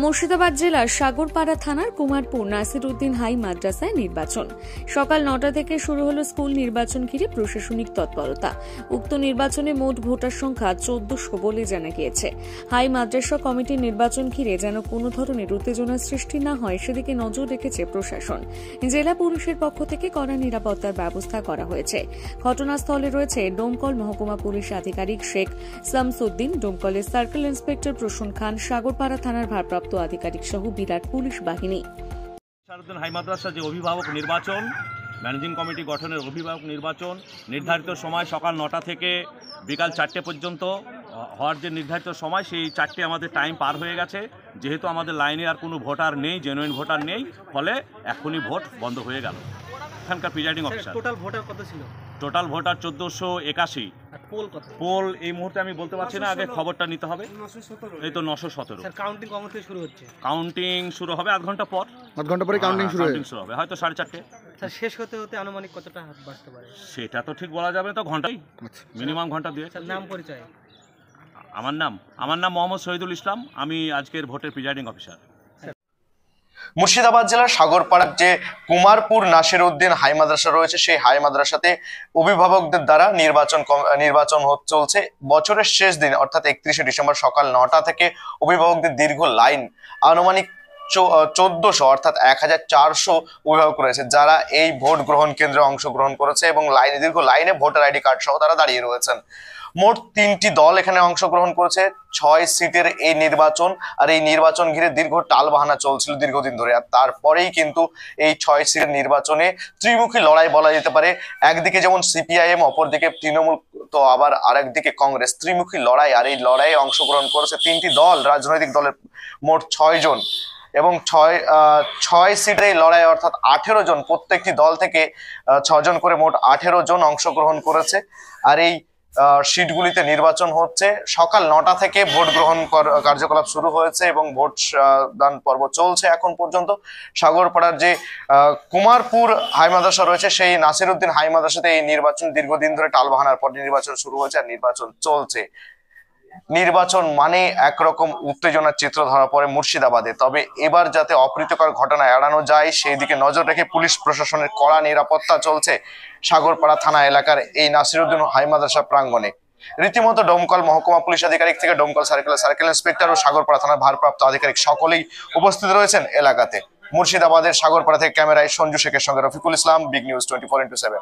মুর্শিদাবাদ জেলার সাগরপাড়া থানার কুমারপুর নাসিরউদ্দিন হাই মাদ্রাসায় নির্বাচন। সকাল ৯টা থেকে শুরু হলো স্কুল নির্বাচন ঘিরে প্রশাসনিক তৎপরতা। উক্ত নির্বাচনে মোট ভোটার সংখ্যা ১৪০০ বলে জানা গিয়েছে। হাই মাদ্রাসা কমিটির নির্বাচন ঘিরে যেন কোনো ধরনের উত্তেজনার সৃষ্টি না হয় সেদিকে নজর রেখেছে প্রশাসন। জেলা পুলিশের পক্ষ থেকে কড়া নিরাপত্তার ব্যবস্থা করা হয়েছে। ঘটনাস্থলে রয়েছে ডোমকল মহকুমা পুলিশ আধিকারিক শেখ শামসুদ্দিন, ডোমকলের সার্কেল ইন্সপেক্টর প্রসূন খান, সাগরপাড়া থানার ভারপ্রাপ্ত আধিকারিক সহ বিরাট পুলিশ বাহিনী। নাসিরউদ্দিন হাই মাদ্রাসা যে অভিভাবক নির্বাচন, ম্যানেজিং কমিটি গঠনের অভিভাবক নির্বাচন নির্ধারিত সময় সকাল ৯টা থেকে বিকাল ৪টে পর্যন্ত হওয়ার যে নির্ধারিত সময়, সেই ৪টে আমাদের টাইম পার হয়ে গেছে। যেহেতু আমাদের লাইনে আর কোনো ভোটার নেই, জেনুইন ভোটার নেই, ফলে এখনই ভোট বন্ধ হয়ে গেল। এখানকার প্রিজাইডিং অফিসার টোটাল ভোটার কত ছিল? Total voter ১৪৮১। পোল এই মুহূর্তে আমি বলতে পারছি না, আগে খবরটা নিতে হবে। এই তো ৯১৭। কাউন্টিং কখন থেকে শুরু হচ্ছে? কাউন্টিং শুরু হবে আধ ঘন্টা পর। আধ ঘন্টা পরে কাউন্টিং শুরু হবে, হয়তো ৪:৩০। স্যার, শেষ হতে হতে আনুমানিক কতটা হাত বাঁচতে পারে? সেটা তো ঠিক বলা যাবে না, তো ঘন্টাই, মিনিমাম ঘন্টা দিয়ে। নাম পরিচয়? আমার নাম মোহাম্মদ শহীদুল ইসলাম। আমি আজকের ভোটের প্রিজাইডিং অফিসার। মুর্শিদাবাদ জেলার সাগরপাড়ার যে কুমারপুর নাসিরউদ্দিন হাই মাদ্রাসা রয়েছে, সেই হাই মাদ্রাসাতে অভিভাবকদের দ্বারা নির্বাচন চলছে। বছরের শেষ দিন অর্থাৎ ৩১শে ডিসেম্বর সকাল ৯টা থেকে অভিভাবকদের দীর্ঘ লাইন, আনুমানিক ১৪০০ অর্থাৎ ১৪০০ অভিভাবক রয়েছে যারা এই ভোট গ্রহণ কেন্দ্রে অংশগ্রহণ করেছে এবং দীর্ঘ লাইনে ভোটার আইডি কার্ড সহ তারা দাঁড়িয়ে রয়েছেন। মোট ৩টি দল এখানে অংশগ্রহণ করেছে। ৬ সিটের এই নির্বাচন, আর এই নির্বাচন ঘিরে দীর্ঘ টালবাহানা চলছিল দীর্ঘদিন ধরে। আর তারপরেই কিন্তু এই ৬ সিটের নির্বাচনে ত্রিমুখী লড়াই বলা যেতে পারে। একদিকে যেমন সিপিআইএম, অপরদিকে তৃণমূল, তো আবার আরেকদিকে কংগ্রেস। ত্রিমুখী লড়াই, আর এই লড়াইয়ে অংশগ্রহণ করেছে ৩টি দল, রাজনৈতিক দলের মোট ৬ জন। এবং ৬ সিটের এই লড়াই অর্থাৎ ১৮ জন, প্রত্যেকটি দল থেকে ৬ জন করে মোট ১৮ জন অংশগ্রহণ করেছে। আর এই সিটগুলিতে নির্বাচন হচ্ছে। সকাল ৯টা থেকে ভোট গ্রহণ কার্যকলাপ শুরু হয়েছে এবং ভোট দান পর্ব চলছে এখন পর্যন্ত। সাগরপাড়ার যে কুমারপুর হাই মাদ্রাসা রয়েছে, সেই নাসিরউদ্দিন হাই মাদ্রাসাতে এই নির্বাচন দীর্ঘদিন ধরে টালবাহানার পর নির্বাচন শুরু হয়েছে আর নির্বাচন চলছে। নির্বাচন মানে একরকম উত্তেজনার চিত্র ধরা পড়ে মুর্শিদাবাদে। তবে এবার যাতে অপ্রীতিকর ঘটনা এড়ানো যায় সেই দিকে নজর রেখে পুলিশ প্রশাসনের কড়া নিরাপত্তা চলছে সাগরপাড়া থানা এলাকার এই নাসিরউদ্দিন হাই মাদ্রাসা প্রাঙ্গণে। রীতিমতো ডোমকল মহকুমা পুলিশ আধিকারিক থেকে ডোমকল সার্কেল ইন্সপেক্টর ও সাগরপাড়া থানার ভারপ্রাপ্ত আধিকারিক সকলেই উপস্থিত রয়েছেন এলাকাতে। মুর্শিদাবাদের সাগরপাড়া থেকে ক্যামেরায় সঞ্জু শেখের সঙ্গে Rafiqul Islam, big news 24x7।